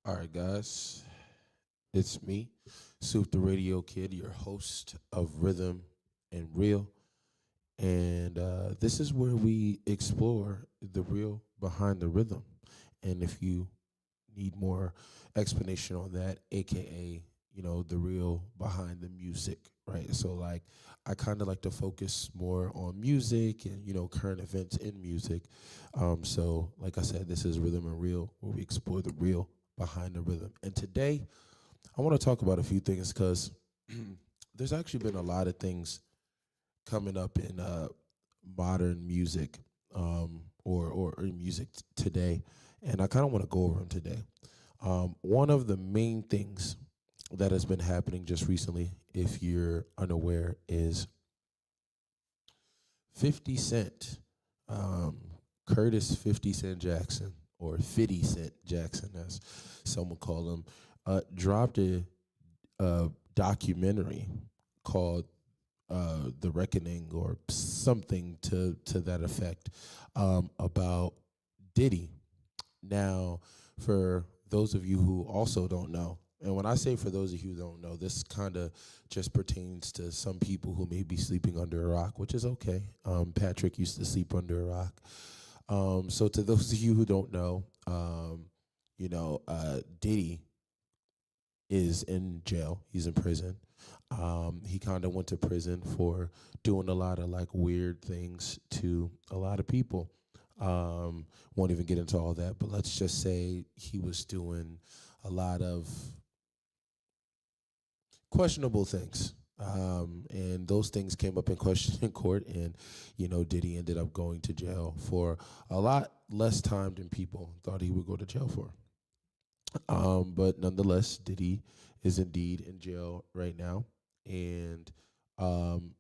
All right, guys, it's me, Soup the Radio Kid, your host of Rhythm and Real. And this is where we explore the real behind the rhythm. And if you need more explanation on that, aka, the real behind the music, right? So, like, I kind of like to focus more on music and, current events in music. So, like I said, this is Rhythm and Real, where we explore the real behind the rhythm. And today, I want to talk about a few things because there's actually been a lot of things coming up in modern music or in music today, and I kind of want to go over them today. One of the main things that has been happening just recently, if you're unaware, is 50 Cent, um, Curtis 50 Cent Jackson, or 50 Cent Jackson, as someone call him, dropped a documentary called The Reckoning or something to that effect, about Diddy. Now, for those of you who also don't know, and when I say for those of you who don't know, this kind of just pertains to some people who may be sleeping under a rock, which is okay. Patrick used to sleep under a rock. So to those of you who don't know, Diddy is in jail. He's in prison. He kind of went to prison for doing a lot of like weird things to a lot of people. Won't even get into all that, but let's just say he was doing a lot of questionable things. And those things came up in question in court, and Diddy ended up going to jail for a lot less time than people thought he would go to jail for. But nonetheless, Diddy is indeed in jail right now, and um,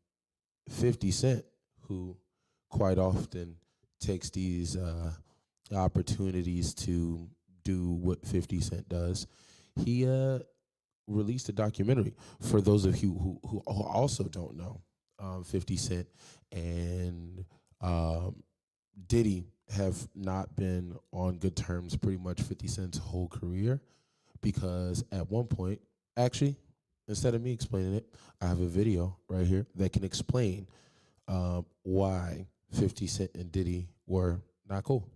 50 Cent, who quite often takes these opportunities to do what 50 Cent does, he released a documentary. For those of you who also don't know, 50 Cent and Diddy have not been on good terms pretty much 50 Cent's whole career, because at one point, actually, instead of me explaining it, I have a video right here that can explain why 50 Cent and Diddy were not cool.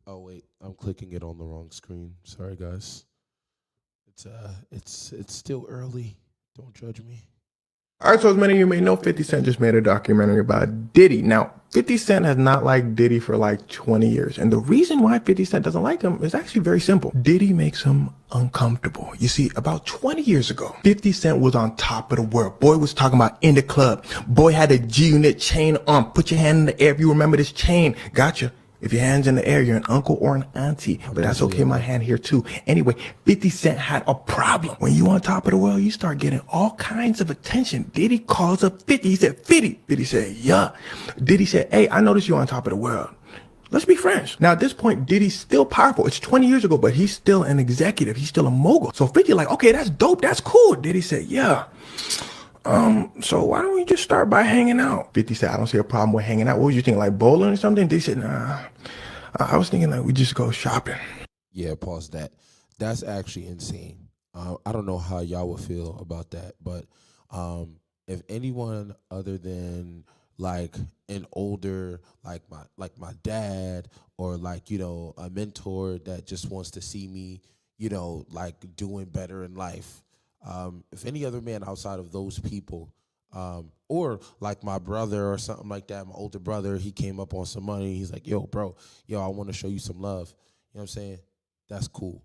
Oh wait, I'm clicking it on the wrong screen. Sorry guys. It's still early. Don't judge me. All right, so as many of you may know, 50 Cent just made a documentary about Diddy. Now, 50 Cent has not liked Diddy for like 20 years. And the reason why 50 Cent doesn't like him is actually very simple. Diddy makes him uncomfortable. You see, about 20 years ago, 50 Cent was on top of the world. Boy was talking about in the club. Boy had a G-Unit chain on. Put your hand in the air if you remember this chain. Gotcha. If your hand's in the air, you're an uncle or an auntie. But that's okay, my hand here too. Anyway, 50 Cent had a problem. When you on top of the world, you start getting all kinds of attention. Diddy calls up 50. He said, 50. 50 said, yeah. Diddy said, hey, I noticed you're on top of the world. Let's be friends. Now, at this point, Diddy's still powerful. It's 20 years ago, but he's still an executive. He's still a mogul. So 50 like, okay, that's dope. That's cool. Diddy said, yeah. So why don't we just start by hanging out? 50 said, I don't see a problem with hanging out. What was you thinking, like bowling or something? They said, nah. I was thinking like we just go shopping. Yeah, pause that. That's actually insane. I don't know how y'all would feel about that, but if anyone other than like an older, like my dad, or like a mentor that just wants to see me, like doing better in life. If any other man outside of those people, or like my brother or something like that, my older brother, he came up on some money. He's like, yo, bro, I want to show you some love. You know what I'm saying? That's cool.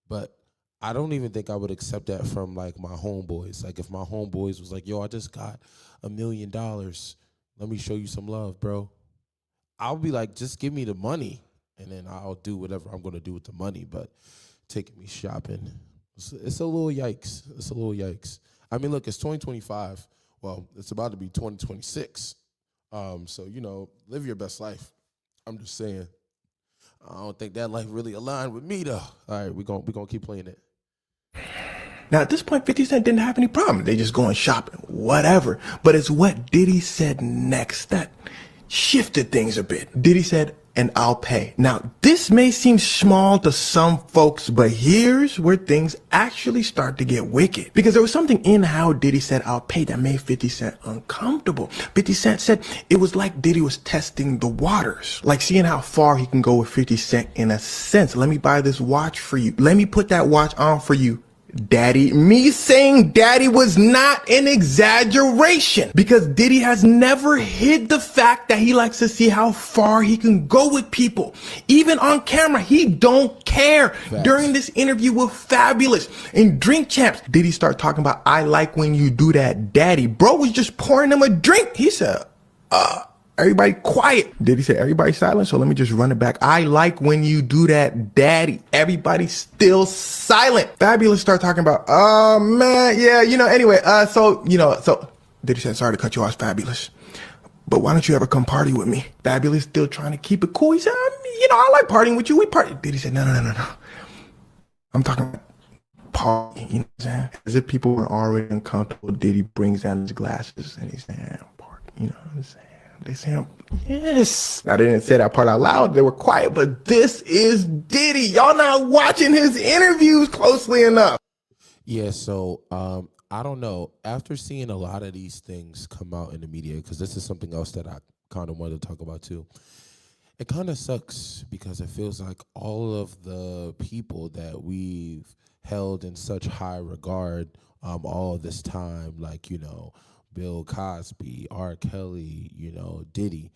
But I don't even think I would accept that from like my homeboys. Like if my homeboys was like, yo, I just got $1 million. Let me show you some love, bro. I'll be like, just give me the money, and then I'll do whatever I'm going to do with the money. But taking me shopping, it's a little yikes. It's a little yikes. I mean, look, it's 2025. Well, it's about to be 2026. So, live your best life. I'm just saying. I don't think that life really aligned with me, though. All right, we're gonna keep playing it. Now, at this point, 50 Cent didn't have any problem. They just going shopping, whatever. But it's what Diddy said next that shifted things a bit. Diddy said, and I'll pay. Now, this may seem small to some folks, but here's where things actually start to get wicked. Because there was something in how Diddy said I'll pay that made 50 Cent uncomfortable. 50 Cent said it was like Diddy was testing the waters, like seeing how far he can go with 50 Cent in a sense. Let me buy this watch for you. Let me put that watch on for you, Daddy. Me saying daddy was not an exaggeration, because Diddy has never hid the fact that he likes to see how far he can go with people. Even on camera, he don't care. Facts. During this interview with Fabulous and Drink Champs, Diddy start talking about, I like when you do that, daddy. Bro was just pouring him a drink. He said, everybody quiet. Diddy said, everybody silent, so let me just run it back. I like when you do that, daddy. Everybody still silent. Fabulous start talking about, oh man, yeah, anyway, so Diddy said, sorry to cut you off, Fabulous, but why don't you ever come party with me? Fabulous still trying to keep it cool. He said, I like partying with you. We party. Diddy said, no. I'm talking about party, you know what I'm saying? As if people were already uncomfortable, Diddy brings down his glasses and he's saying, party, you know what I'm saying? They say, yes. I didn't say that part out loud. They were quiet, but this is Diddy. Y'all not watching his interviews closely enough. Yeah, so I don't know. After seeing a lot of these things come out in the media, because this is something else that I kind of wanted to talk about too, it kind of sucks because it feels like all of the people that we've held in such high regard all of this time, like, Bill Cosby, R. Kelly, Diddy,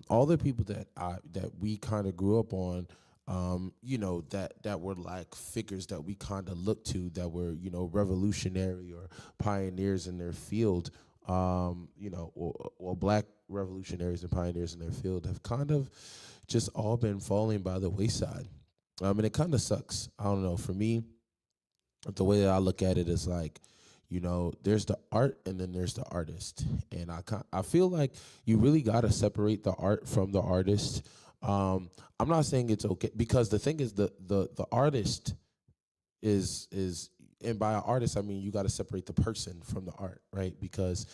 all the people that we kind of grew up on, that were like figures that we kind of looked to, that were, revolutionary or pioneers in their field, or black revolutionaries and pioneers in their field, have kind of just all been falling by the wayside. And it kind of sucks. I don't know. For me, the way that I look at it is like, there's the art and then there's the artist. And I feel like you really got to separate the art from the artist. I'm not saying it's okay, because the thing is, the artist is, and by an artist, I mean, you got to separate the person from the art, right? Because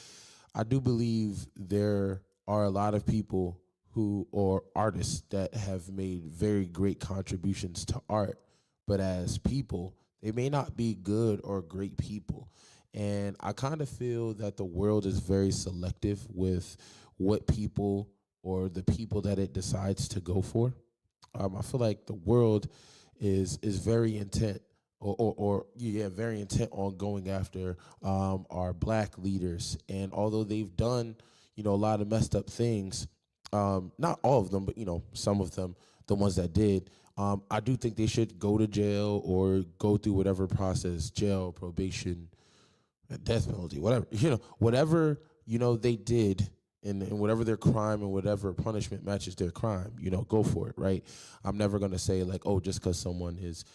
I do believe there are a lot of people or artists that have made very great contributions to art, but as people, they may not be good or great people. And I kind of feel that the world is very selective with what people or the people that it decides to go for. I feel like the world is very intent, very intent on going after our black leaders. And although they've done, a lot of messed up things, not all of them, but some of them, the ones that did, I do think they should go to jail or go through whatever process, jail, probation, death penalty, whatever, whatever, they did, and whatever their crime and whatever punishment matches their crime, go for it, right? I'm never going to say like, oh, just because someone is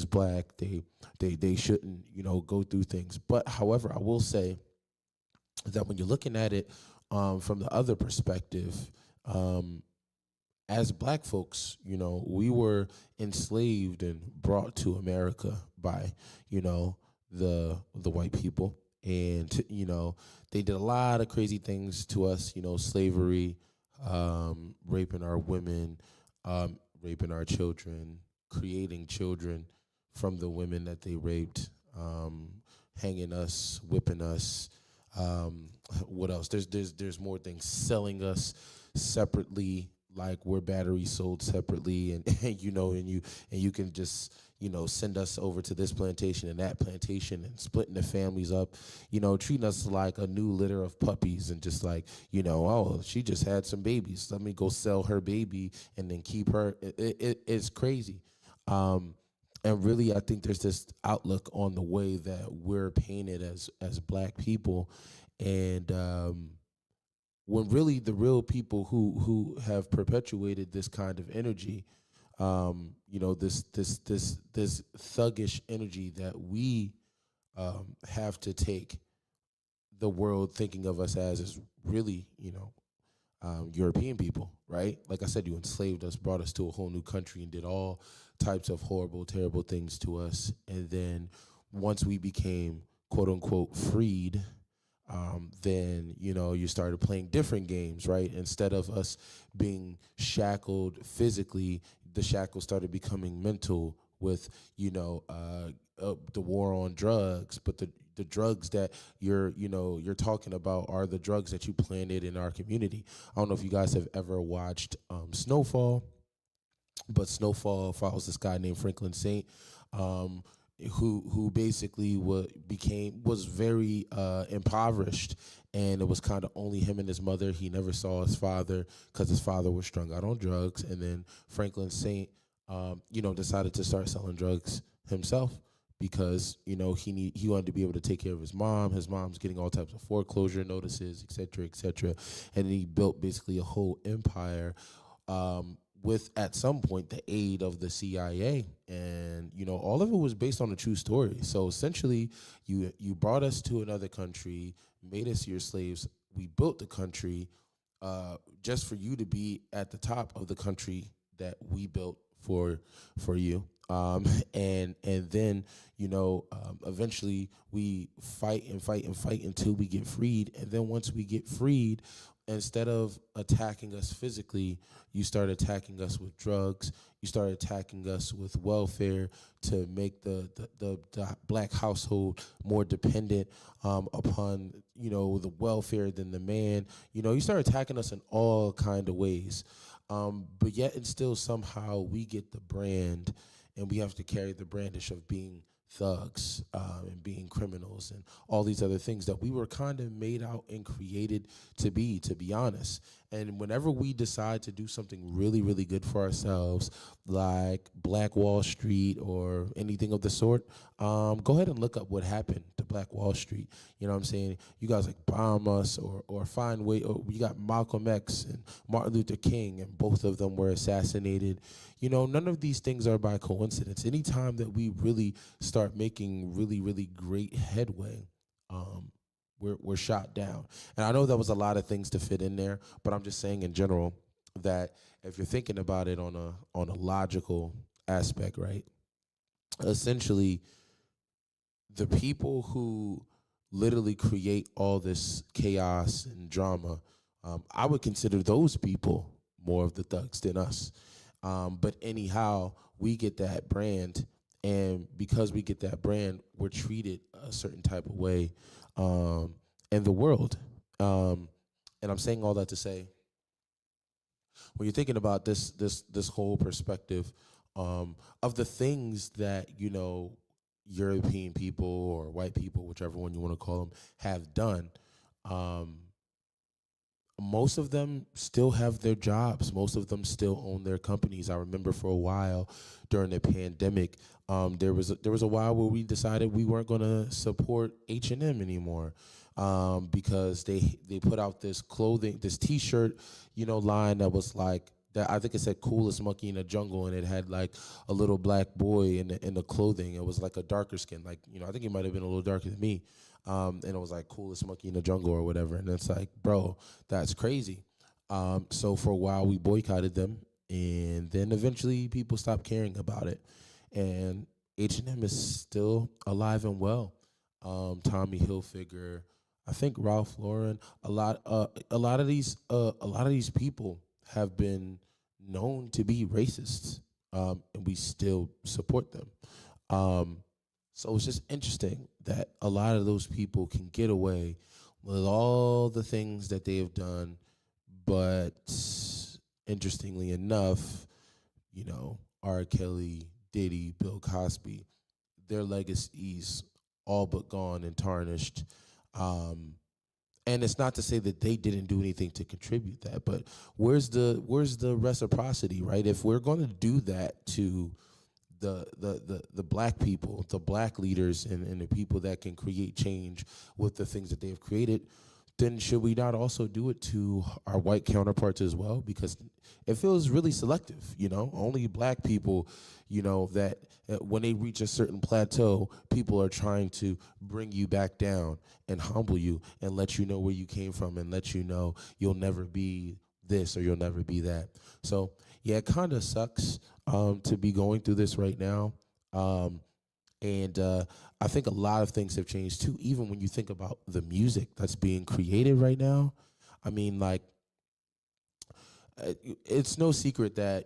black, they shouldn't, go through things. But however, I will say that when you're looking at it from the other perspective, as black folks, we were enslaved and brought to America by, the white people. And, they did a lot of crazy things to us, slavery, raping our women, raping our children, creating children from the women that they raped, hanging us, whipping us. What else? There's more things, selling us separately, like we're batteries sold separately, and you can just send us over to this plantation and that plantation, and splitting the families up, treating us like a new litter of puppies, and just like, oh, she just had some babies, let me go sell her baby and then keep her. It's crazy. And really, I think there's this outlook on the way that we're painted as black people, and when really the real people who have perpetuated this kind of energy, this thuggish energy that we have to take the world thinking of us as, is really, European people, right? Like I said, you enslaved us, brought us to a whole new country, and did all types of horrible, terrible things to us. And then once we became, quote unquote, freed, Then you started playing different games, right? Instead of us being shackled physically, the shackles started becoming mental with the war on drugs. But the drugs that you're talking about are the drugs that you planted in our community. I don't know if you guys have ever watched Snowfall, but Snowfall follows this guy named Franklin Saint, um, who basically was very impoverished, and it was kind of only him and his mother. He never saw his father because his father was strung out on drugs, and then Franklin Saint, decided to start selling drugs himself because he wanted to be able to take care of his mom. His mom's getting all types of foreclosure notices, et cetera, et cetera, and he built basically a whole empire. With at some point the aid of the CIA, and all of it was based on a true story. So essentially, you brought us to another country, made us your slaves. We built the country just for you to be at the top of the country that we built for you. And then eventually we fight and fight and fight until we get freed. And then once we get freed, instead of attacking us physically, you start attacking us with drugs. You start attacking us with welfare to make the black household more dependent upon the welfare than the man. You start attacking us in all kind of ways, but yet and still somehow we get the brand, and we have to carry the brandish of being thugs and being criminals and all these other things that we were kind of made out and created to be honest. And whenever we decide to do something really, really good for ourselves, like Black Wall Street or anything of the sort, go ahead and look up what happened to Black Wall Street. You know what I'm saying? You guys like bomb us or find way. Or you got Malcolm X and Martin Luther King, and both of them were assassinated. None of these things are by coincidence. Anytime that we really start making really, really great headway, we're shot down. And I know that was a lot of things to fit in there, but I'm just saying in general that if you're thinking about it on a logical aspect, right? Essentially, the people who literally create all this chaos and drama, I would consider those people more of the thugs than us. But anyhow, we get that brand, and because we get that brand, we're treated a certain type of way in the world. And I'm saying all that to say, when you're thinking about this whole perspective of the things that European people or white people, whichever one you want to call them, have done. Most of them still have their jobs. Most of them still own their companies. I remember for a while during the pandemic, there was a while where we decided we weren't going to support H&M anymore because they put out this clothing, this T-shirt, line that was like that. I think it said "Coolest Monkey in the Jungle," and it had like a little black boy in the clothing. It was like a darker skin, like I think he might have been a little darker than me. And it was like "Coolest Monkey in the Jungle" or whatever. And it's like, bro, that's crazy. So for a while we boycotted them, and then eventually people stopped caring about it. And H&M is still alive and well. Tommy Hilfiger, I think Ralph Lauren, a lot of these people have been known to be racists, and we still support them. Um, so it's just interesting that a lot of those people can get away with all the things that they have done, but interestingly enough, R. Kelly, Diddy, Bill Cosby, their legacies all but gone and tarnished. Um, and it's not to say that they didn't do anything to contribute that, but where's the reciprocity, right? If we're going to do that to the black people, the black leaders, and the people that can create change with the things that they have created, then should we not also do it to our white counterparts as well? Because it feels really selective, only black people, that when they reach a certain plateau, people are trying to bring you back down and humble you and let you know where you came from and let you know you'll never be this or you'll never be that. So yeah, it kind of sucks to be going through this right now. Um, And I think a lot of things have changed too, even when you think about the music that's being created right now. I mean, like, it's no secret that,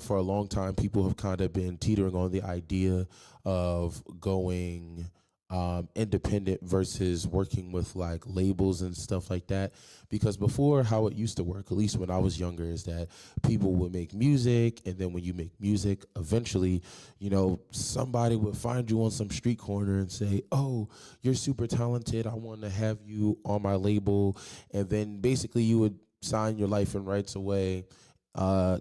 for a long time people have kind of been teetering on the idea of going independent versus working with like labels and stuff like that. Because before, how it used to work, at least when I was younger, is that people would make music, and then when you make music, eventually, somebody would find you on some street corner and say, "Oh, you're super talented. I want to have you on my label," and then basically you would sign your life and rights away. Uh,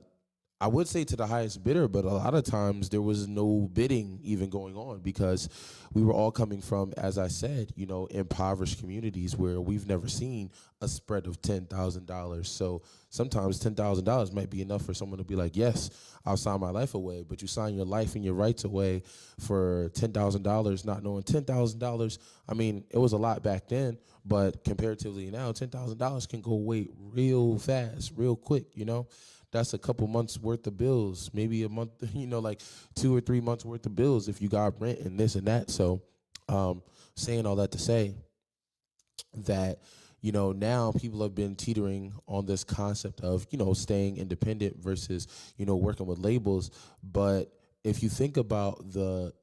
I would say to the highest bidder, but a lot of times there was no bidding even going on because we were all coming from, as I said, impoverished communities where we've never seen a spread of $10,000. So sometimes $10,000 might be enough for someone to be like, yes, I'll sign my life away. But you sign your life and your rights away for $10,000, not knowing $10,000. I mean, it was a lot back then, but comparatively now, $10,000 can go away real fast, real quick. That's a couple months worth of bills, maybe a month, like 2 or 3 months worth of bills if you got rent and this and that. So, saying all that to say that, now people have been teetering on this concept of, staying independent versus, working with labels. But if you think about the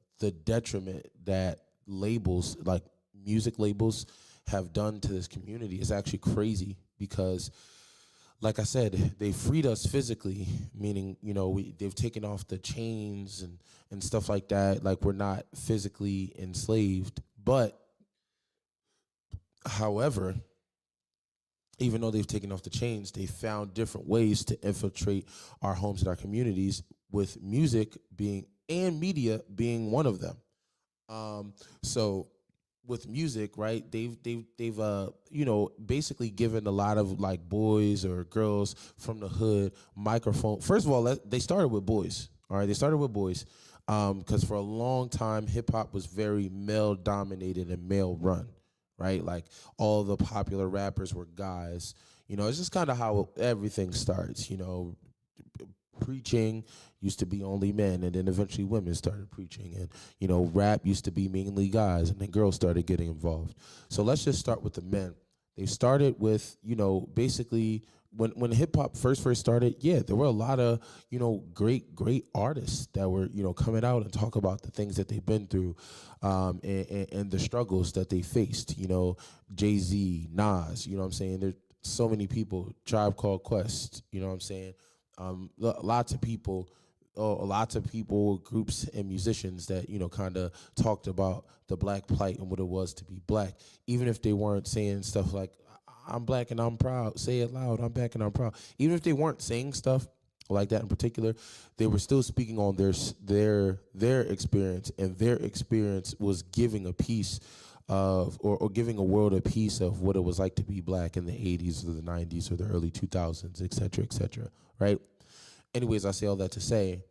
detriment that labels, like music labels, have done to this community, is actually crazy because, like I said, they freed us physically, meaning, they've taken off the chains and stuff like that. Like, we're not physically enslaved. But, however, even though they've taken off the chains, they found different ways to infiltrate our homes and our communities, with music being, and media being one of them. So with music, right? They've basically given a lot of like boys or girls from the hood microphone. First of all, they started with boys. All right, they started with boys, because for a long time hip hop was very male dominated and male run, right? Like, all the popular rappers were guys. It's just kind of how everything starts. Preaching used to be only men, and then eventually women started preaching, and rap used to be mainly guys, and then girls started getting involved. So let's just start with the men. They started with, basically, when hip hop first started, yeah, there were a lot of, great artists that were, coming out and talk about the things that they've been through, and the struggles that they faced. Jay-Z, Nas, what I'm saying? There's so many people, Tribe Called Quest, what I'm saying? Lots of people, groups and musicians that kind of talked about the black plight and what it was to be black, even if they weren't saying stuff like "I'm black and I'm proud," say it loud, "I'm black and I'm proud." Even if they weren't saying stuff like that in particular, they were still speaking on their experience, and their experience was giving a piece of, or giving a world a piece of what it was like to be black in the 80s or the 90s or the early 2000s, et cetera, right? Anyways, I say all that to say,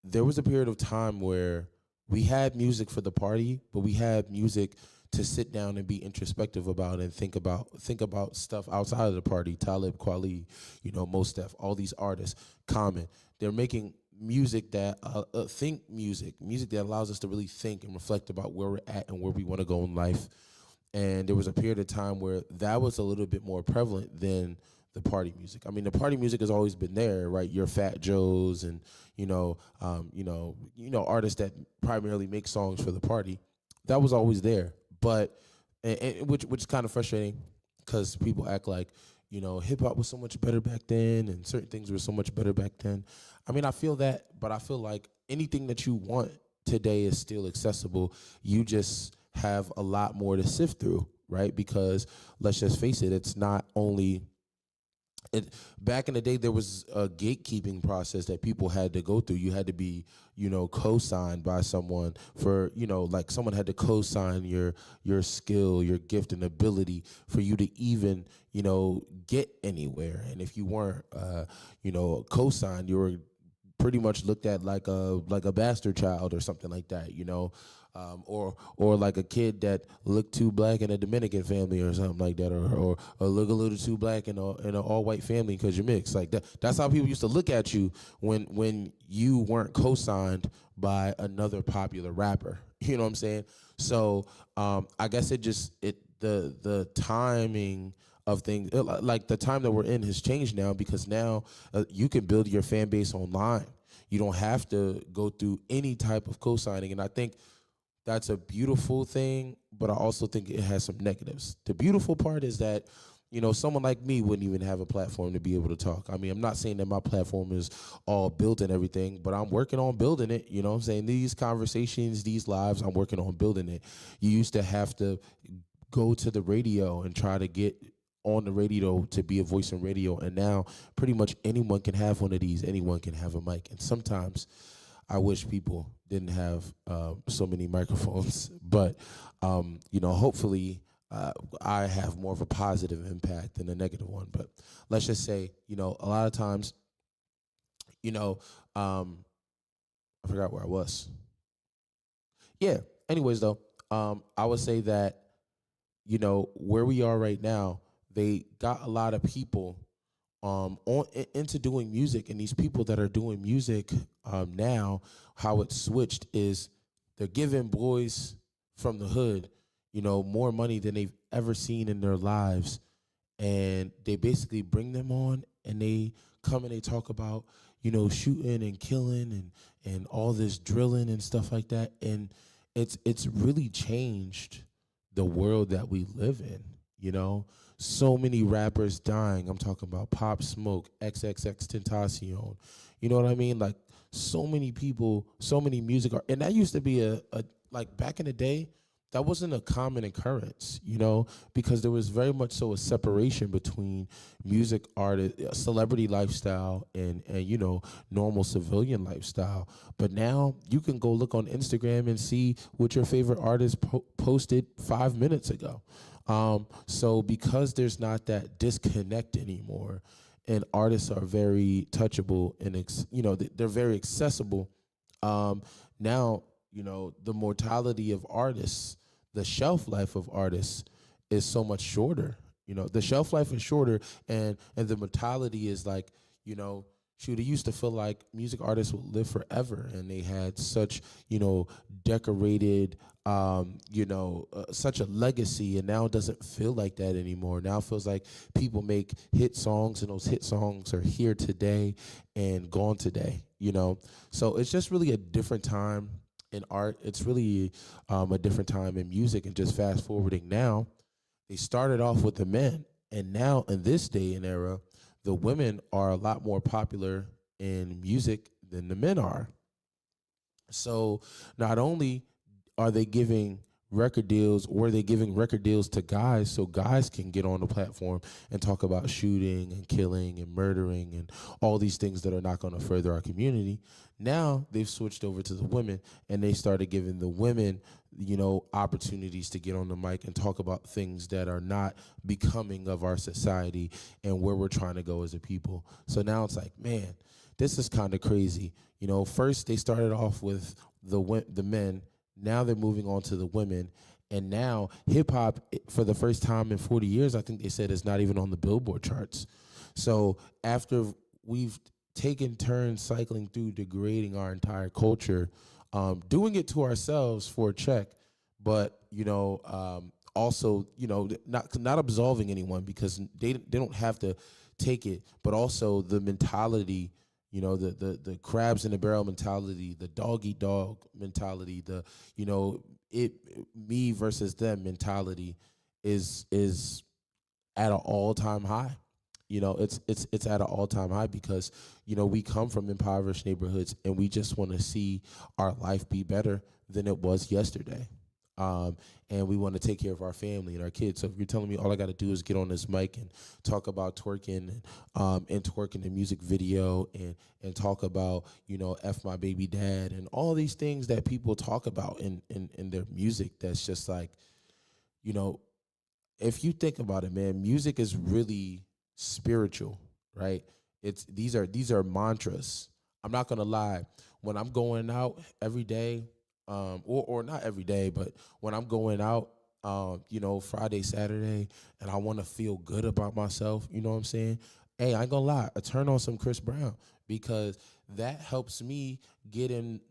there was a period of time where we had music for the party, but we had music to sit down and be introspective about and think about stuff outside of the party. Talib Kweli, Mos Def, all these artists, Common. They're making music that think music that allows us to really think and reflect about where we're at and where we want to go in life. And there was a period of time where that was a little bit more prevalent than the party music. I mean, the party music has always been there, right? Your Fat Joes and artists that primarily make songs for the party. That was always there, but which is kind of frustrating because people act like hip hop was so much better back then, and certain things were so much better back then. I mean, I feel that, but I feel like anything that you want today is still accessible. You just have a lot more to sift through, right? Because let's just face it, it's not only it. Back in the day, there was a gatekeeping process that people had to go through. You had to be, co-signed by someone for, like someone had to co-sign your skill, your gift and ability for you to even, get anywhere. And if you weren't, co-signed, you were pretty much looked at like a bastard child or something like that, or like a kid that looked too black in a Dominican family or something like that, or look a little too black in an all white family because you're mixed. Like that. That's how people used to look at you when you weren't co-signed by another popular rapper. You know what I'm saying? So I guess the timing of things, like the time that we're in has changed now, because now you can build your fan base online. You don't have to go through any type of co-signing, and I think that's a beautiful thing, but I also think it has some negatives. The beautiful part is that, someone like me wouldn't even have a platform to be able to talk. I mean, I'm not saying that my platform is all built and everything, but I'm working on building it. You know what I'm saying? These conversations, these lives, I'm working on building it. You used to have to go to the radio and try to get on the radio to be a voice in radio, and now pretty much anyone can have one of these. Anyone can have a mic, and sometimes I wish people didn't have so many microphones, but hopefully I have more of a positive impact than a negative one. But let's just say, a lot of times, I forgot where I was. Yeah. Anyways, though, I would say that, where we are right now, they got a lot of people into doing music, and these people that are doing music now, how it's switched is they're giving boys from the hood, more money than they've ever seen in their lives, and they basically bring them on, and they come and they talk about, shooting and killing and all this drilling and stuff like that, and it's really changed the world that we live in. So many rappers dying. I'm talking about Pop Smoke, XXX Tentacion. You know what I mean? Like, so many people, so many music art, and that used to be a like back in the day, that wasn't a common occurrence, because there was very much so a separation between music artist, celebrity lifestyle, and normal civilian lifestyle. But now you can go look on Instagram and see what your favorite artist posted 5 minutes ago. So because there's not that disconnect anymore, and artists are very touchable and they're very accessible. Now the mortality of artists, the shelf life of artists is so much shorter. The shelf life is shorter, and the mortality is like, shoot, it used to feel like music artists would live forever, and they had such, decorated, such a legacy, and now it doesn't feel like that anymore. Now it feels like people make hit songs, and those hit songs are here today and gone today, So it's just really a different time in art. It's really a different time in music, and just fast forwarding now, they started off with the men, and now in this day and era, the women are a lot more popular in music than the men are. So not only are they giving record deals, or they giving record deals to guys so guys can get on the platform and talk about shooting and killing and murdering and all these things that are not going to further our community. Now they've switched over to the women, and they started giving the women, opportunities to get on the mic and talk about things that are not becoming of our society and where we're trying to go as a people. So now it's like, man, this is kind of crazy. First they started off with the men. Now they're moving on to the women, and now hip hop, for the first time in 40 years, I think they said, is not even on the Billboard charts. So after we've taken turns cycling through degrading our entire culture, doing it to ourselves for a check, but also not absolving anyone, because they don't have to take it, but also the mentality. The crabs in the barrel mentality, the dog eat dog mentality, the me versus them mentality is at an all-time high. It's at an all-time high, because we come from impoverished neighborhoods, and we just want to see our life be better than it was yesterday. And we want to take care of our family and our kids. So if you're telling me all I got to do is get on this mic and talk about twerking, and twerk in the music video, and talk about, F my baby dad, and all these things that people talk about in their music, that's just like, if you think about it, man, music is really spiritual, right? These are mantras. I'm not gonna lie. When I'm going out every day, or not every day, but when I'm going out, Friday, Saturday, and I want to feel good about myself, you know what I'm saying? Hey, I ain't gonna lie, I turn on some Chris Brown because that helps me get in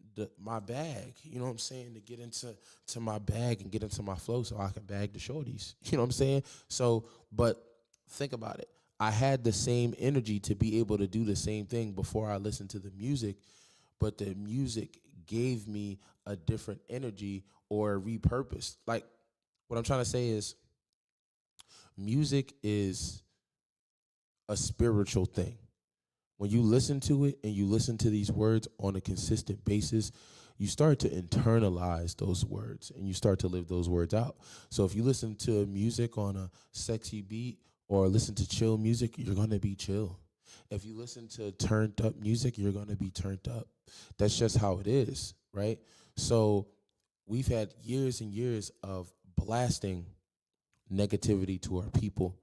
my bag. You know what I'm saying? To get into my bag and get into my flow, so I can bag the shorties. You know what I'm saying? So, but think about it. I had the same energy to be able to do the same thing before I listened to the music, but the music gave me a different energy or repurposed. Like, what I'm trying to say is music is a spiritual thing. When you listen to it and you listen to these words on a consistent basis, you start to internalize those words and you start to live those words out. So if you listen to music on a sexy beat or listen to chill music, you're going to be chill. If you listen to turned up music, you're going to be turned up. That's just how it is, right? So we've had years and years of blasting negativity to our people,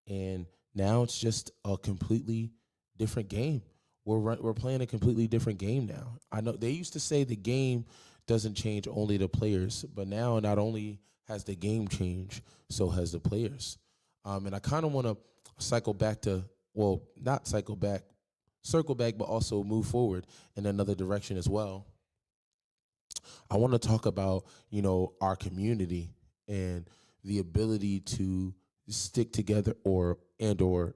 and now it's just a completely different game. We're playing a completely different game now. I know they used to say the game doesn't change, only the players, but now not only has the game changed, so has the players. And I kind of want to cycle back to, well, not cycle back, circle back, but also move forward in another direction as well. I want to talk about, our community and the ability to stick together or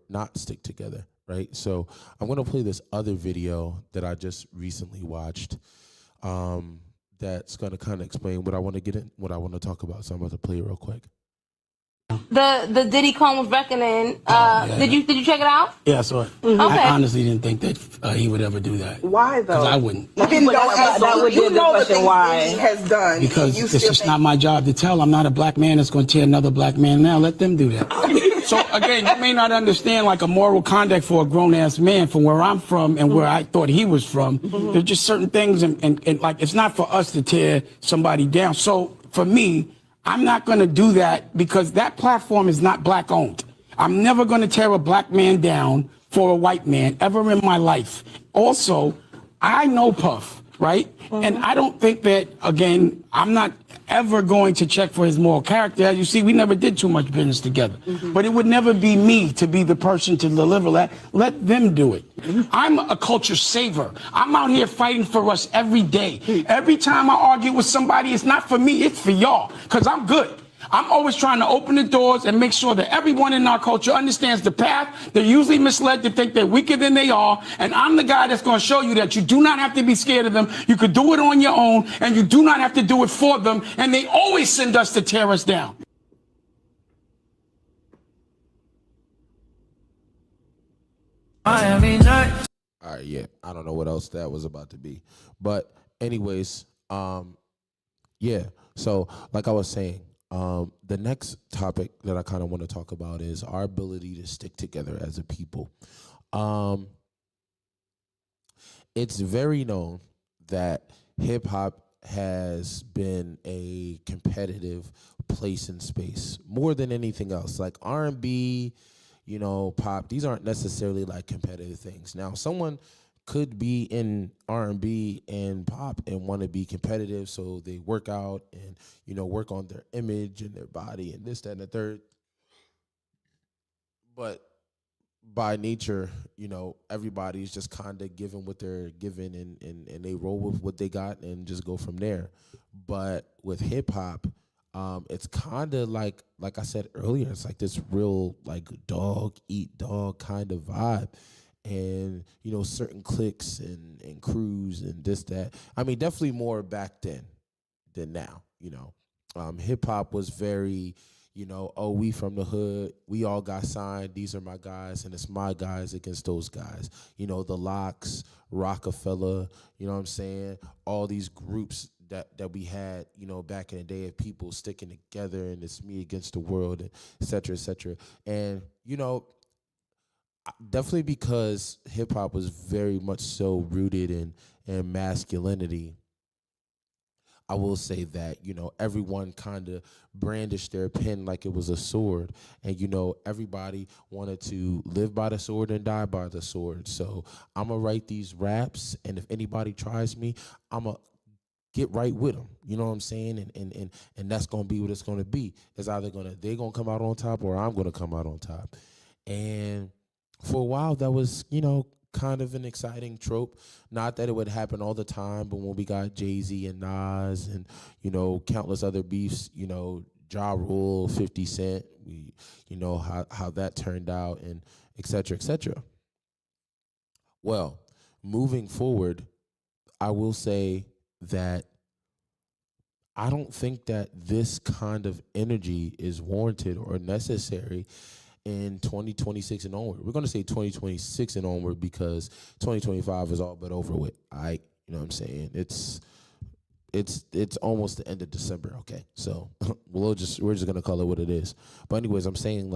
not stick together, right? So I'm going to play this other video that I just recently watched, that's going to kind of explain what I want to get in, what I want to talk about. So I'm about to play it real quick. The Diddy Combs Reckoning. Yeah. Did you check it out? Yeah, I saw it. Okay. I honestly didn't think that he would ever do that. Why though? Because I wouldn't. Even though that would be a good question, why? He has done. Because you it's still just think- not my job to tell. I'm not a black man that's going to tear another black man down. Let them do that. So again, you may not understand like a moral conduct for a grown ass man from where I'm from and where I thought he was from. There's just certain things and like it's not for us to tear somebody down. So for me, I'm not going to do that because that platform is not black owned. I'm never going to tear a black man down for a white man ever in my life. Also, I know Puff, right? And I don't think that, again, I'm not ever going to check for his moral character. As you see, we never did too much business together. But it would never be me to be the person to deliver that. Let them do it. I'm a culture saver. I'm out here fighting for us every day. Every time I argue with somebody, it's not for me, it's for y'all, because I'm good. I'm always trying to open the doors and make sure that everyone in our culture understands the path. They're usually misled to think they're weaker than they are. And I'm the guy that's going to show you that you do not have to be scared of them. You could do it on your own, and you do not have to do it for them. And they always send us to tear us down. All right, yeah. I don't know what else that was about to be. But anyways, yeah. So like I was saying, the next topic that I kind of want to talk about is our ability to stick together as a people. It's very known that hip hop has been a competitive place and space more than anything else. Like R&B, pop, these aren't necessarily like competitive things. Now, someone could be in R&B and pop and want to be competitive, so they work out and work on their image and their body and this, that, and the third. But by nature, everybody's just kind of given what they're given and they roll with what they got and just go from there. But with hip hop, it's kind of like I said earlier, it's like this real like dog eat dog kind of vibe. And certain cliques and crews and this, that. I mean, definitely more back then than now. Hip hop was very, oh, we from the hood, we all got signed, these are my guys, and it's my guys against those guys. The Locks, Rockefeller, you know what I'm saying? All these groups that we had, back in the day of people sticking together, and it's me against the world, and et cetera, et cetera. And, definitely because hip hop was very much so rooted in masculinity, I will say that, everyone kind of brandished their pen like it was a sword. And, everybody wanted to live by the sword and die by the sword. So I'm going to write these raps. And if anybody tries me, I'm going to get right with them. You know what I'm saying? And that's going to be what it's going to be. It's either they're going to come out on top or I'm going to come out on top. And for a while, that was, kind of an exciting trope. Not that it would happen all the time, but when we got Jay-Z and Nas and, countless other beefs, Ja Rule, 50 Cent, we, how that turned out, and et cetera, et cetera. Well, moving forward, I will say that I don't think that this kind of energy is warranted or necessary in 2026 and onward. We're going to say 2026 and onward because 2025 is all but over with. You know what I'm saying? It's almost the end of December. Okay, so we're just going to call it what it is. But anyways, I'm saying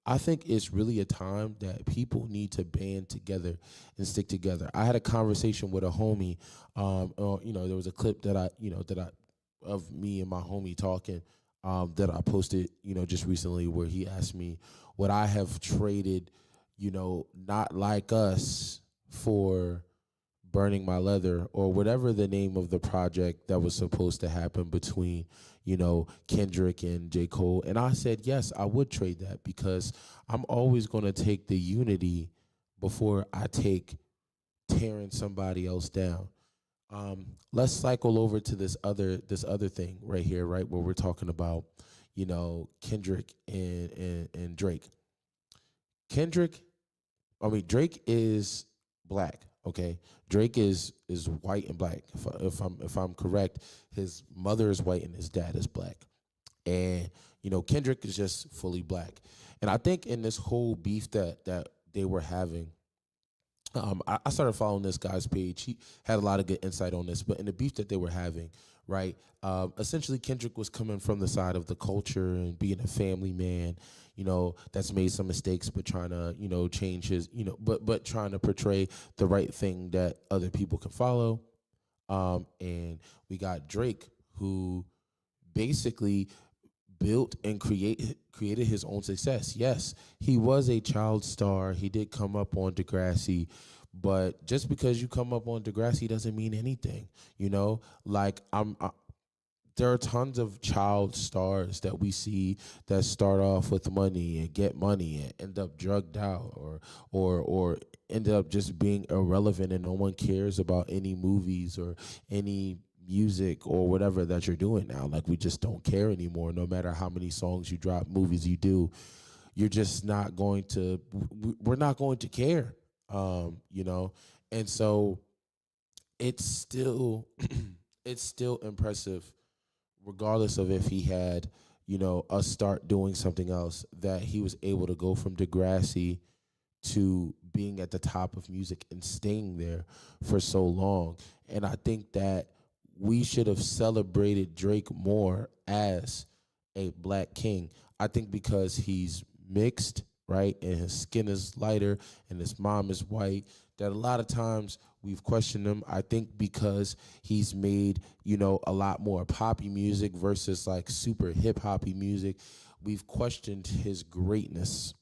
I think it's really a time that people need to band together and stick together. I had a conversation with a homie. There was a clip that I of me and my homie talking. That I posted, just recently, where he asked me would I have traded, Not Like Us for Burning My Leather, or whatever the name of the project that was supposed to happen between, Kendrick and J. Cole. And I said, yes, I would trade that, because I'm always going to take the unity before I take tearing somebody else down. Let's cycle over to this other thing right here, right, where we're talking about, Kendrick and Drake. Drake is black, okay? Drake is white and black. If I'm correct, his mother is white and his dad is black. And, Kendrick is just fully black. And I think in this whole beef that they were having, I started following this guy's page. He had a lot of good insight on this. But in the beef that they were having, right, essentially Kendrick was coming from the side of the culture and being a family man, that's made some mistakes, but trying to, change his, but trying to portray the right thing that other people can follow. And we got Drake, who basically built and created his own success. Yes, he was a child star. He did come up on Degrassi, but just because you come up on Degrassi doesn't mean anything. There are tons of child stars that we see that start off with money and get money and end up drugged out or end up just being irrelevant, and no one cares about any movies or any music or whatever that you're doing now. We just don't care anymore. No matter how many songs you drop, movies you do, you're just not going to, we're not going to care, and so it's still impressive, regardless of if he had, us start doing something else, that he was able to go from Degrassi to being at the top of music and staying there for so long. And I think that we should have celebrated Drake more as a black king. I think because he's mixed, right, and his skin is lighter and his mom is white, that a lot of times we've questioned him. I think because he's made, a lot more poppy music versus super hip hoppy music, we've questioned his greatness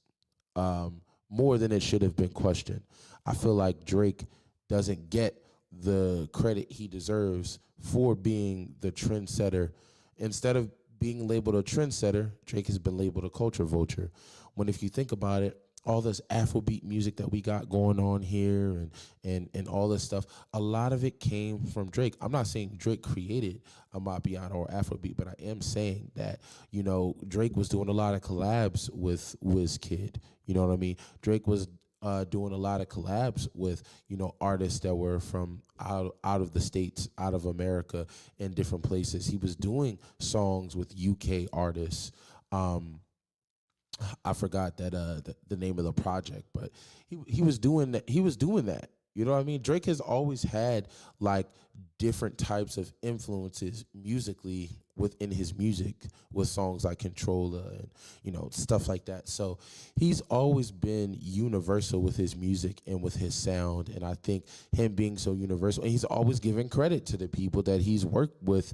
more than it should have been questioned. I feel like Drake doesn't get the credit he deserves for being the trendsetter. Instead of being labeled a trendsetter, Drake has been labeled a culture vulture. When, if you think about it, all this Afrobeat music that we got going on here and all this stuff, a lot of it came from Drake. I'm not saying Drake created Amapiano or Afrobeat, but I am saying that, Drake was doing a lot of collabs with Wizkid. You know what I mean? Drake was doing a lot of collabs with, artists that were from out of the States, out of America, in different places. He was doing songs with UK artists. I forgot that the name of the project, but he was doing that. He was doing that. You know what I mean? Drake has always had different types of influences musically within his music with songs like Controller and stuff like that. So he's always been universal with his music and with his sound, and I think him being so universal, and he's always given credit to the people that he's worked with,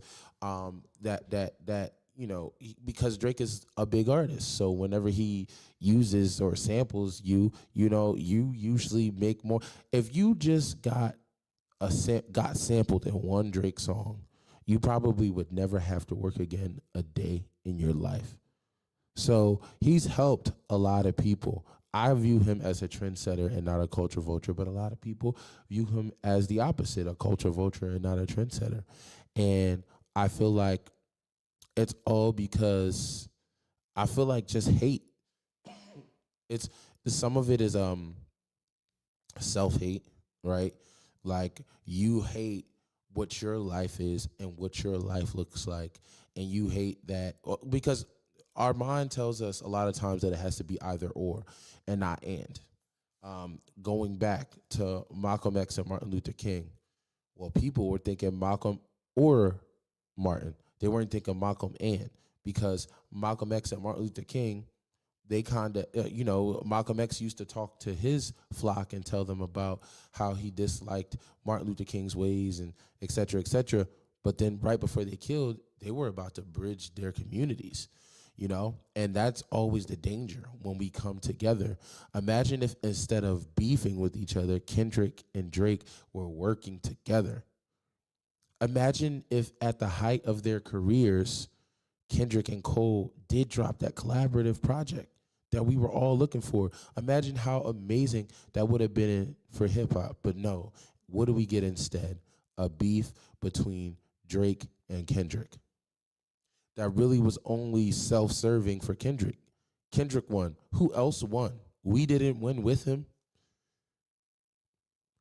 because Drake is a big artist. So whenever he uses or samples you usually make more. If you just got sampled in one Drake song, you probably would never have to work again a day in your life. So he's helped a lot of people. I view him as a trendsetter and not a culture vulture, but a lot of people view him as the opposite, a culture vulture and not a trendsetter. And I feel like it's all because I feel like just hate. It's some of it is self-hate, right? Like you hate what your life is and what your life looks like, and you hate that because our mind tells us a lot of times that it has to be either or and not and. Going back to Malcolm X and Martin Luther King, well, people were thinking Malcolm or Martin. They weren't thinking Malcolm and, because Malcolm X and Martin Luther King, they kind of, Malcolm X used to talk to his flock and tell them about how he disliked Martin Luther King's ways and et cetera, et cetera. But then right before they killed, they were about to bridge their communities, and that's always the danger when we come together. Imagine if instead of beefing with each other, Kendrick and Drake were working together. Imagine if at the height of their careers, Kendrick and Cole did drop that collaborative project that we were all looking for. Imagine how amazing that would have been for hip hop. But no, what do we get instead? A beef between Drake and Kendrick. That really was only self-serving for Kendrick. Kendrick won. Who else won? We didn't win with him.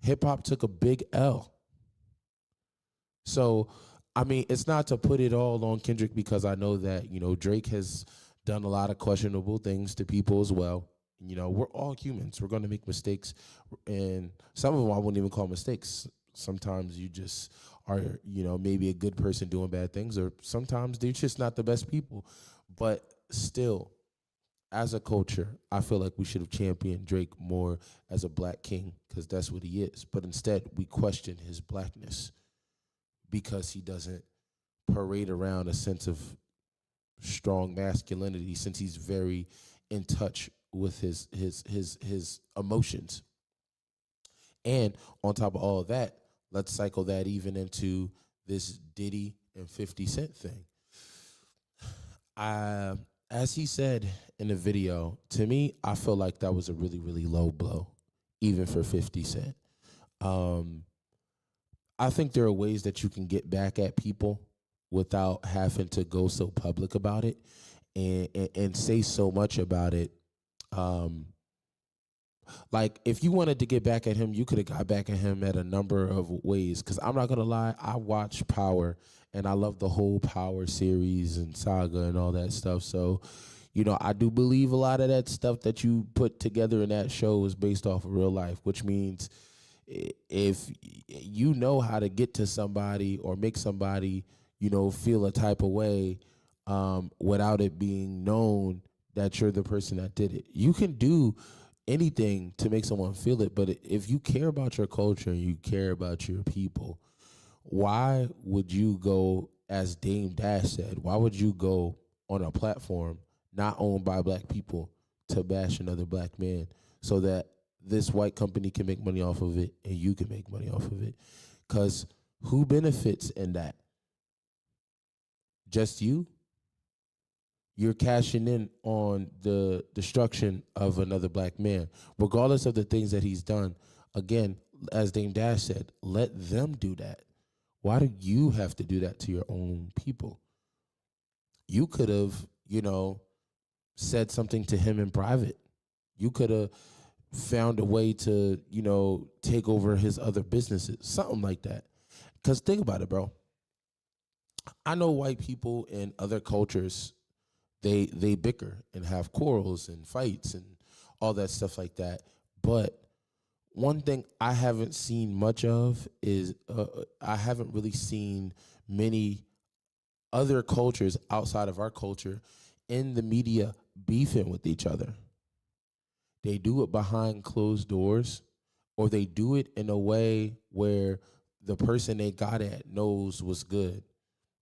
Hip hop took a big L. So, I mean, it's not to put it all on Kendrick, because I know that, Drake has done a lot of questionable things to people as well. We're all humans. We're going to make mistakes. And some of them I wouldn't even call mistakes. Sometimes you just are, maybe a good person doing bad things, or sometimes they're just not the best people. But still, as a culture, I feel like we should have championed Drake more as a black king, because that's what he is. But instead, we question his blackness because he doesn't parade around a sense of strong masculinity, since he's very in touch with his emotions. And on top of all of that, let's cycle that even into this Diddy and 50 Cent thing. As he said in the video, to me, I feel like that was a really, really low blow, even for 50 Cent. I think there are ways that you can get back at people without having to go so public about it and say so much about it. Like, if you wanted to get back at him, you could have got back at him at a number of ways. Because I'm not going to lie, I watched Power, and I love the whole Power series and saga and all that stuff. So, I do believe a lot of that stuff that you put together in that show is based off of real life, which means if you know how to get to somebody or make somebody, feel a type of way without it being known that you're the person that did it. You can do anything to make someone feel it, but if you care about your culture and you care about your people, why would you go, as Dame Dash said, why would you go on a platform not owned by black people to bash another black man so that this white company can make money off of it and you can make money off of it? Because who benefits in that? Just you? You're cashing in on the destruction of another black man, regardless of the things that he's done. Again, as Dame Dash said, let them do that. Why do you have to do that to your own people? You could have, said something to him in private. You could have found a way to, take over his other businesses, something like that. Because think about it, bro. I know white people in other cultures, they bicker and have quarrels and fights and all that stuff like that. But one thing I haven't seen much of is I haven't really seen many other cultures outside of our culture in the media beefing with each other. They do it behind closed doors, or they do it in a way where the person they got at knows what's good,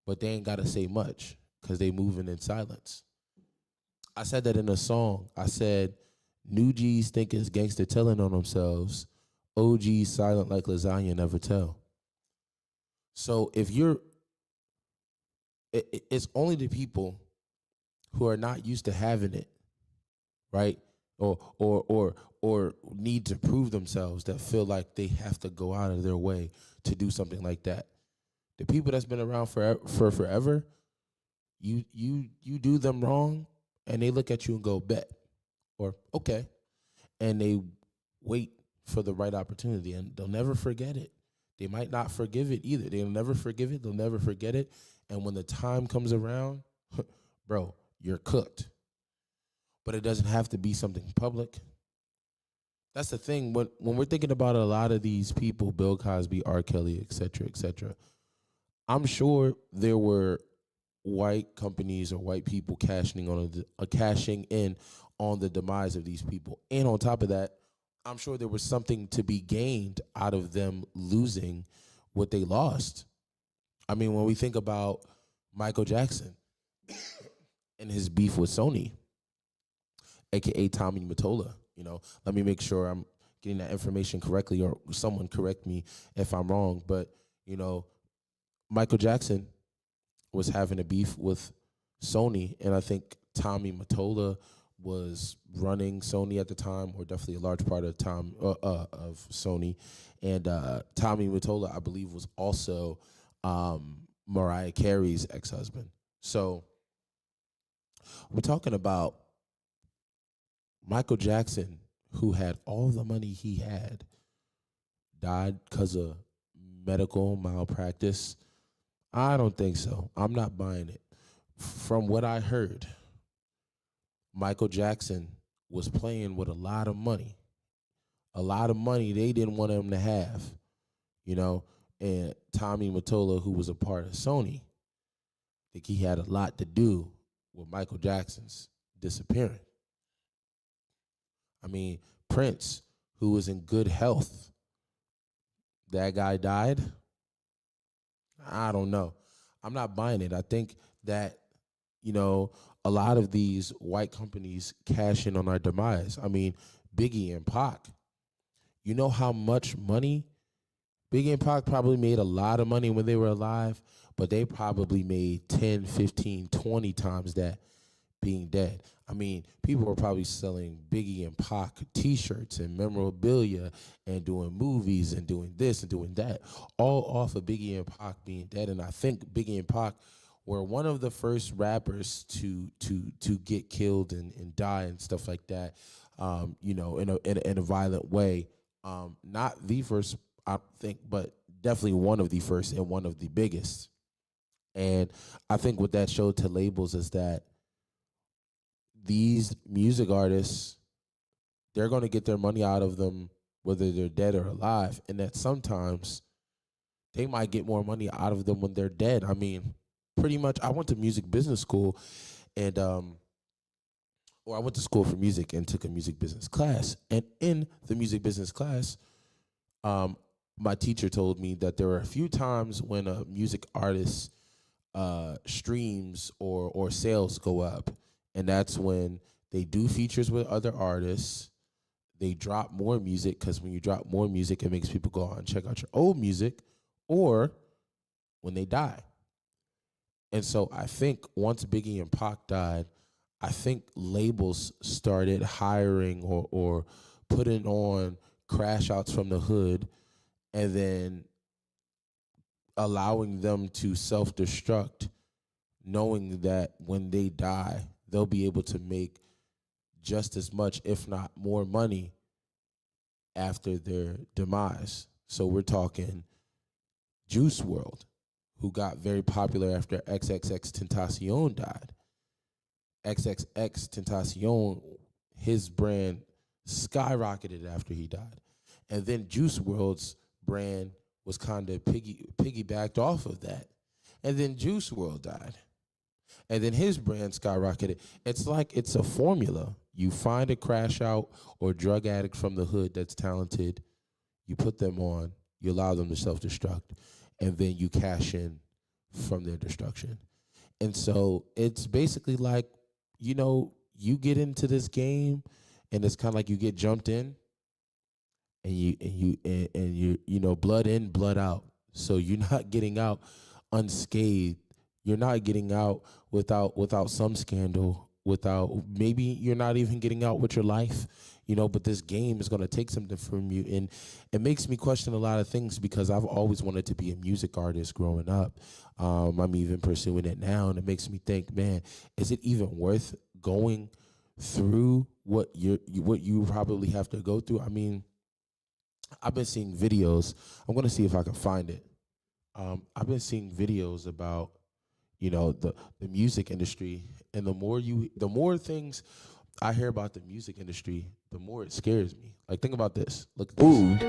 but they ain't got to say much because they moving in silence. I said that in a song. I said, new G's think it's gangster telling on themselves. OG's silent like lasagna never tell. So if you're, it's only the people who are not used to having it, right? Or need to prove themselves that feel like they have to go out of their way to do something like that. The people that's been around for forever, you do them wrong, and they look at you and go, bet, or okay, and they wait for the right opportunity, and they'll never forget it. They might not forgive it either. They'll never forgive it. They'll never forget it. And when the time comes around, bro, you're cooked. But it doesn't have to be something public. That's the thing. When we're thinking about a lot of these people, Bill Cosby, R. Kelly, et cetera, I'm sure there were white companies or white people cashing in on the demise of these people. And on top of that, I'm sure there was something to be gained out of them losing what they lost. I mean, when we think about Michael Jackson and his beef with Sony, aka Tommy Mottola, let me make sure I'm getting that information correctly, or someone correct me if I'm wrong. But, Michael Jackson was having a beef with Sony, and I think Tommy Mottola was running Sony at the time, or definitely a large part of of Sony. And Tommy Mottola, I believe, was also Mariah Carey's ex-husband. So we're talking about Michael Jackson, who had all the money he had, died because of medical malpractice. I don't think so. I'm not buying it. From what I heard, Michael Jackson was playing with a lot of money. A lot of money they didn't want him to have, and Tommy Mottola, who was a part of Sony, I think he had a lot to do with Michael Jackson's disappearing. I mean, Prince, who was in good health, that guy died. I don't know. I'm not buying it. I think that, a lot of these white companies cash in on our demise. I mean, Biggie and Pac, you know how much money Biggie and Pac probably made? A lot of money when they were alive, but they probably made 10, 15, 20 times that being dead. I mean, people were probably selling Biggie and Pac T-shirts and memorabilia and doing movies and doing this and doing that, all off of Biggie and Pac being dead. And I think Biggie and Pac were one of the first rappers to get killed and die and stuff like that, in a violent way. Not the first, I think, but definitely one of the first and one of the biggest. And I think what that showed to labels is that these music artists, they're going to get their money out of them whether they're dead or alive, and that sometimes they might get more money out of them when they're dead. I mean, pretty much, I went to music business school, and I went to school for music and took a music business class. And in the music business class, my teacher told me that there were a few times when a music artist streams or sales go up. And that's when they do features with other artists. They drop more music, because when you drop more music, it makes people go out and check out your old music, or when they die. And so I think once Biggie and Pac died, I think labels started hiring or putting on crash outs from the hood, and then allowing them to self-destruct, knowing that when they die, they'll be able to make just as much, if not more money after their demise. So we're talking Juice WRLD, who got very popular after XXXTentacion died. XXXTentacion, his brand skyrocketed after he died. And then Juice WRLD's brand was kind of piggybacked off of that. And then Juice World died. And then his brand skyrocketed. It's like it's a formula. You find a crash out or drug addict from the hood that's talented, you put them on, you allow them to self-destruct, and then you cash in from their destruction. And so it's basically like, you get into this game and it's kind of like you get jumped in and you blood in, blood out. So you're not getting out unscathed. You're not getting out without some scandal, maybe you're not even getting out with your life, but this game is going to take something from you. And it makes me question a lot of things because I've always wanted to be a music artist growing up. I'm even pursuing it now. And it makes me think, man, is it even worth going through what you probably have to go through? I mean, I've been seeing videos. I'm going to see if I can find it. I've been seeing videos about the music industry, and the more things I hear about the music industry, the more it scares me. Like, think about this. Look at this. Moved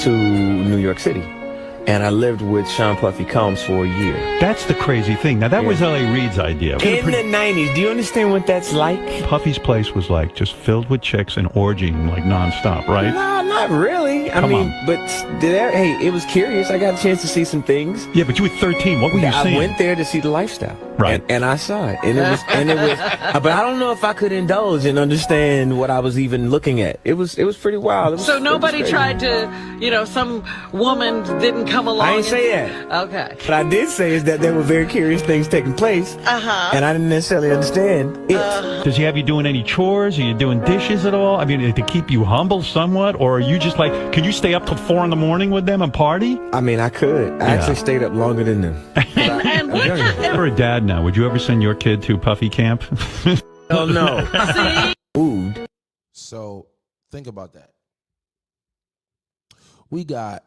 to New York City, and I lived with Sean Puffy Combs for a year. That's the crazy thing. Now, that was L.A. Reid's idea. In the 90s, do you understand what that's like? Puffy's place was like just filled with chicks and orgying like nonstop, right? No, not really. I mean, but hey, it was curious. I got a chance to see some things. Yeah, but you were 13. What were you seeing? I went there to see the lifestyle. Right. And I saw it. And it was, but I don't know if I could indulge and understand what I was even looking at. It was pretty wild. So nobody tried to, some woman didn't come along. I didn't say that. Okay. What I did say is that there were very curious things taking place. And I didn't necessarily understand it. Does he have you doing any chores? Are you doing dishes at all? I mean, to keep you humble somewhat? Or are you just like, can you stay up till 4 a.m. with them and party? I mean, I could. I actually stayed up longer than them. And what You're a dad now. Would you ever send your kid to Puffy camp? Oh, no. Moved. So think about that. We got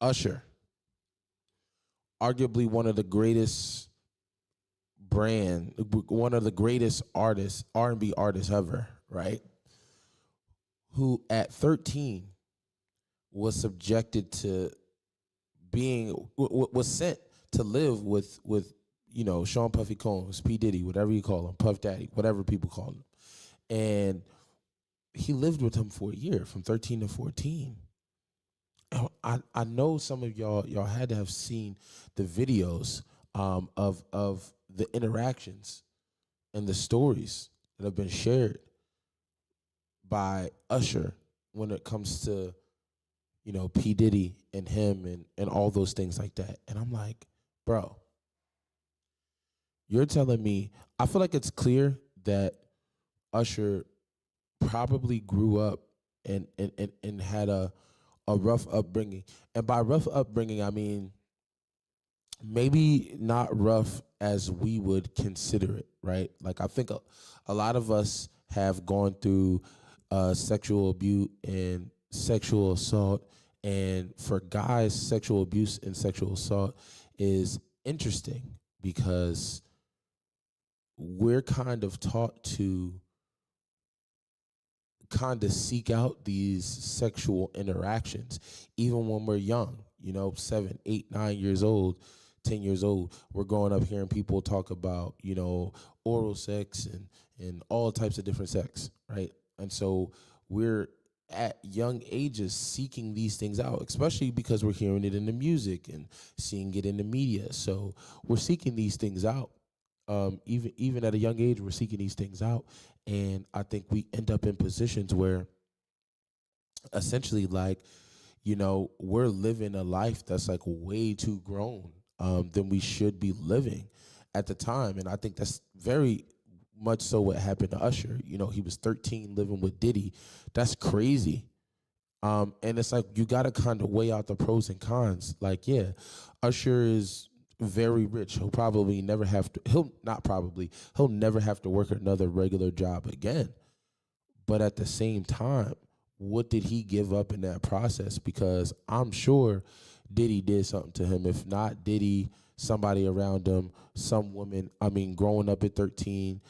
Usher, arguably one of the greatest artists, R&B artists ever, right? Who at 13 was subjected to was sent to live with Sean Puffy Combs, P. Diddy, whatever you call him, Puff Daddy, whatever people call him. And he lived with him for a year, from 13 to 14. I know some of y'all had to have seen the videos of the interactions and the stories that have been shared by Usher when it comes to, P. Diddy and him and all those things like that. And I'm like, bro, you're telling me, I feel like it's clear that Usher probably grew up and had a rough upbringing. And by rough upbringing, I mean maybe not rough as we would consider it, right? Like, I think a lot of us have gone through sexual abuse and sexual assault. And for guys, sexual abuse and sexual assault is interesting because we're kind of taught to kind of seek out these sexual interactions, even when we're young, 7, 8, 9 years old, 10 years old. We're growing up hearing people talk about, oral sex and all types of different sex, right? And so we're at young ages seeking these things out, especially because we're hearing it in the music and seeing it in the media. So we're seeking these things out. Even at a young age, we're seeking these things out. And I think we end up in positions where essentially, like, we're living a life that's like way too grown than we should be living at the time. And I think that's very much so what happened to Usher. He was 13 living with Diddy. That's crazy. And it's like, you got to kind of weigh out the pros and cons. Like, yeah, Usher is very rich. He'll never have to work another regular job again. But at the same time, what did he give up in that process? Because I'm sure Diddy did something to him. If not Diddy, somebody around him, some woman, growing up at 13,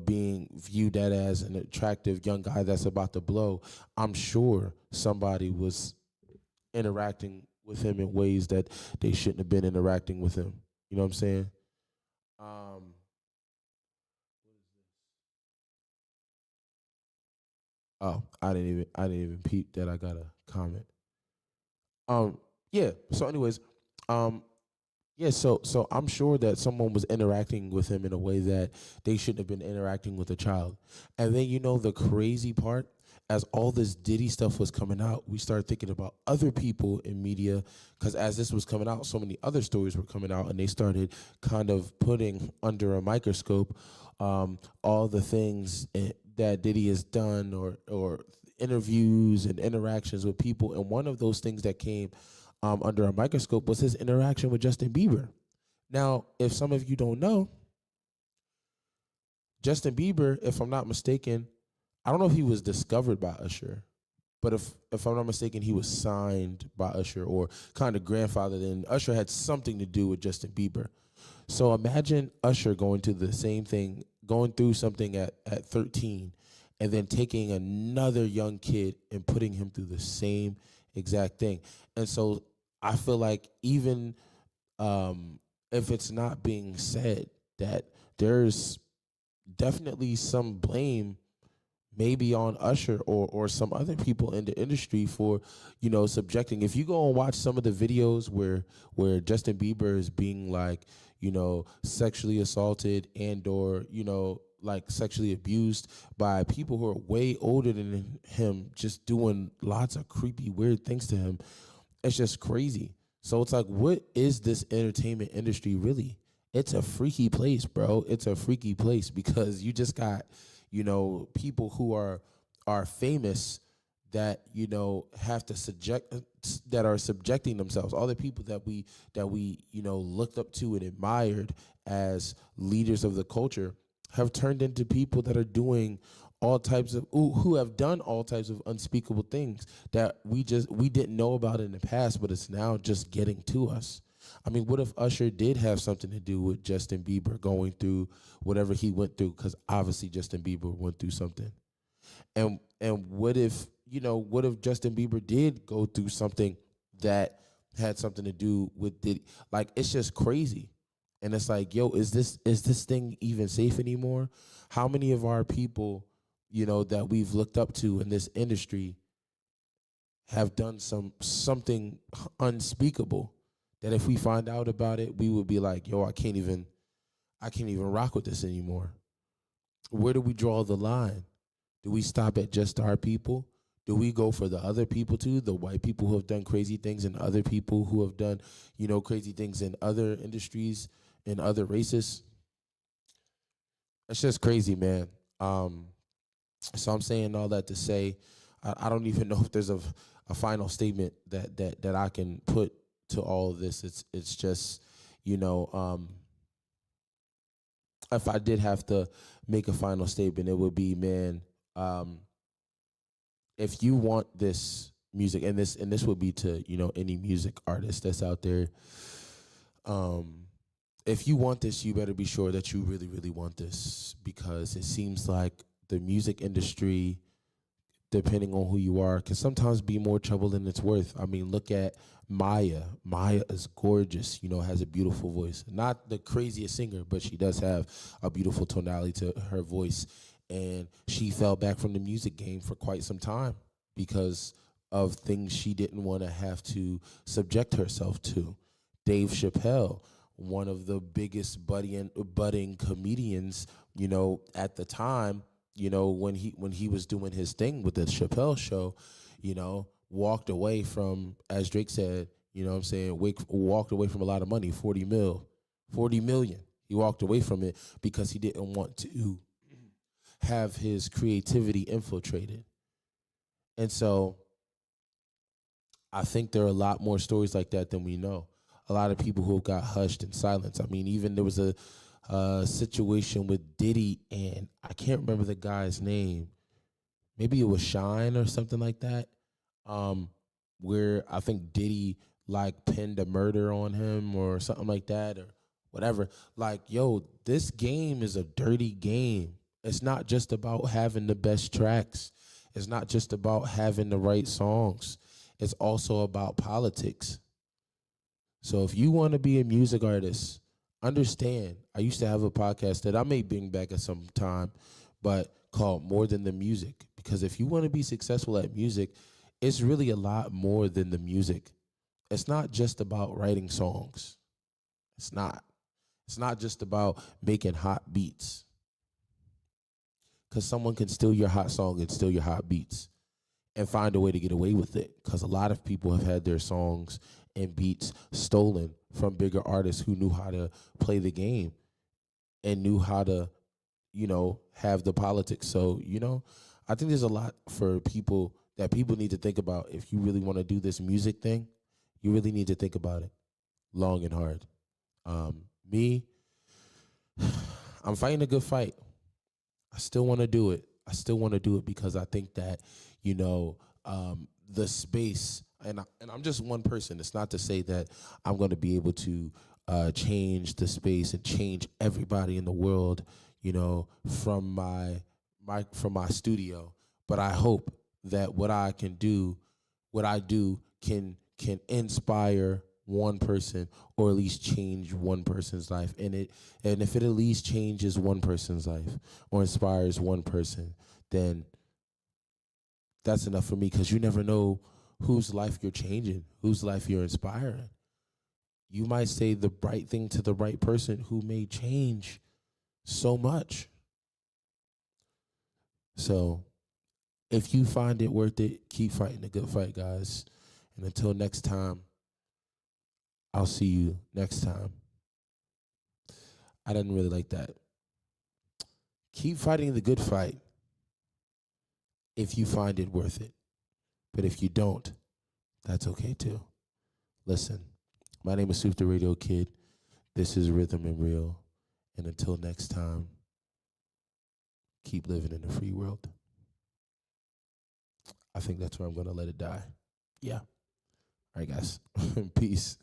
being viewed that as an attractive young guy that's about to blow, I'm sure somebody was interacting with him in ways that they shouldn't have been interacting with him. You know what I'm saying? Um, oh, I didn't even peep that I got a comment. Um, yeah. So, anyways, um, yeah. So I'm sure that someone was interacting with him in a way that they shouldn't have been interacting with a child. And then the crazy part, as all this Diddy stuff was coming out, we started thinking about other people in media because as this was coming out, so many other stories were coming out, and they started kind of putting under a microscope all the things that Diddy has done or interviews and interactions with people. And one of those things that came under a microscope was his interaction with Justin Bieber. Now, if some of you don't know, Justin Bieber, if I'm not mistaken, I don't know if he was discovered by Usher, but if I'm not mistaken, he was signed by Usher or kind of grandfathered in. Usher had something to do with Justin Bieber. So imagine Usher going to the same thing, going through something at 13, and then taking another young kid and putting him through the same exact thing. And so I feel like even if it's not being said, that there's definitely some blame maybe on Usher or some other people in the industry for, subjecting. If you go and watch some of the videos where Justin Bieber is being like, sexually assaulted or, like sexually abused by people who are way older than him, just doing lots of creepy, weird things to him, it's just crazy. So it's like, what is this entertainment industry really? It's a freaky place, bro. It's a freaky place because you just got people who are famous that have to that are subjecting themselves. All the people that we looked up to and admired as leaders of the culture have turned into people that are doing all types of who have done all types of unspeakable things that we didn't know about in the past, but it's now just getting to us. I mean, what if Usher did have something to do with Justin Bieber going through whatever he went through? Because obviously Justin Bieber went through something. And what if Justin Bieber did go through something that had something to do with Diddy? Like, it's just crazy. And it's like, yo, is this thing even safe anymore? How many of our people, that we've looked up to in this industry have done something unspeakable? That if we find out about it, we would be like, yo, I can't even rock with this anymore. Where do we draw the line? Do we stop at just our people? Do we go for the other people too? The white people who have done crazy things and other people who have done, crazy things in other industries and other races? It's just crazy, man. So I'm saying all that to say, I don't even know if there's a final statement that I can put to all of this. It's just, if I did have to make a final statement, it would be, man, if you want this music, and this would be to, any music artist that's out there, if you want this, you better be sure that you really, really want this, because it seems like the music industry, depending on who you are, can sometimes be more trouble than it's worth. I mean, look at Maya. Maya is gorgeous, has a beautiful voice. Not the craziest singer, but she does have a beautiful tonality to her voice. And she fell back from the music game for quite some time because of things she didn't want to have to subject herself to. Dave Chappelle, one of the biggest budding comedians, at the time, when he was doing his thing with the Chappelle Show, walked away from, as Drake said, walked away from a lot of money, 40 million. He walked away from it because he didn't want to have his creativity infiltrated. And so I think there are a lot more stories like that than we know. A lot of people who got hushed in silence. I mean, even there was a situation with Diddy, and I can't remember the guy's name. Maybe it was Shine or something like that, where I think Diddy pinned a murder on him or something like that or whatever. Like, yo, this game is a dirty game. It's not just about having the best tracks. It's not just about having the right songs. It's also about politics. So if you want to be a music artist, understand. I used to have a podcast that I may bring back at some time, but called More Than the Music. Because if you want to be successful at music, it's really a lot more than the music. It's not just about writing songs. It's not. It's not just about making hot beats. Because someone can steal your hot song and steal your hot beats and find a way to get away with it. Because a lot of people have had their songs and beats stolen from bigger artists who knew how to play the game and knew how to, have the politics. So, I think there's a lot for people that people need to think about. If you really want to do this music thing, you really need to think about it long and hard. Me, I'm fighting a good fight. I still want to do it. I still want to do it because I think that, the space, and I'm just one person. It's not to say that I'm going to be able to change the space and change everybody in the world, from my studio. But I hope that what I do can inspire one person or at least change one person's life. And if it at least changes one person's life or inspires one person, then that's enough for me, because you never know whose life you're changing, whose life you're inspiring. You might say the right thing to the right person who may change so much. So if you find it worth it, keep fighting the good fight, guys. And until next time, I'll see you next time. I didn't really like that. Keep fighting the good fight if you find it worth it. But if you don't, that's okay too. Listen, my name is Soup the Radio Kid. This is Rhythm and Real. And until next time, keep living in a free world. I think that's where I'm going to let it die. Yeah. All right, guys. Peace.